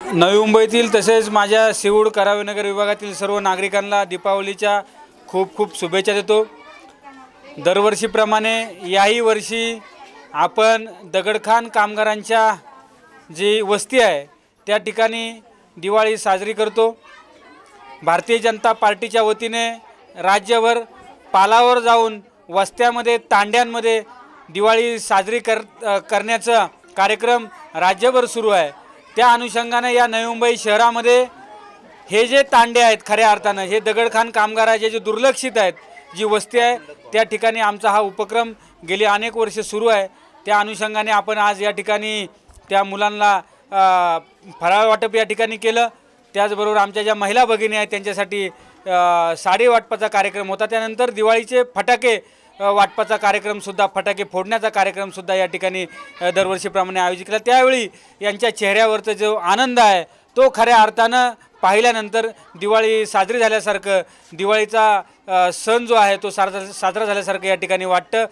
नवी मुंबईतील तसेच माझ्या सिवूड करावेनगर विभागातील सर्व नागरिकांना दीपावलीच्या खूप खूप शुभेच्छा देतो। दरवर्षीप्रमाणे याही वर्षी आपण दगडखान कामगारांच्या जी वस्ती आहे त्या ठिकाणी दिवाळी साजरी करतो। भारतीय जनता पार्टीच्या वतीने राज्यभर पालावर जाऊन वस्त्यामध्ये तांड्यांमध्ये दिवाळी साजरी करण्याचा कार्यक्रम राज्यभर सुरू आहे। त्या अनुषंगाने या नवी मुंबई शहरामध्ये हे जे तांडे आहेत खऱ्या अर्थानं हे दगडखान कामगाराचे जे दुर्लक्षित आहेत जी वस्ती आहे त्या ठिकाणी आमचा हा उपक्रम गेली अनेक वर्षे सुरू आहे। त्या अनुषंगाने आपण आज या ठिकाणी त्या मुलांना फराळ वाटप या ठिकाणी केलं। त्याचबरोबर आमच्या ज्या महिला भगिनी आहेत त्यांच्यासाठी साडी वाटपाचा कार्यक्रम होता। त्यानंतर दिवाळीचे फटाके वाटपाचा कार्यक्रमसुद्धा फटाके फोडण्याचा कार्यक्रमसुद्धा या ठिकाणी दरवर्षीप्रमाणे आयोजित केला। त्यावेळी यांच्या चेहऱ्यावरचा जो आनंद आहे तो खऱ्या अर्थानं पाहिल्यानंतर दिवाळी साजरी झाल्यासारखं दिवाळीचा सण जो आहे तो साजरा झाल्यासारखं या ठिकाणी वाटतं।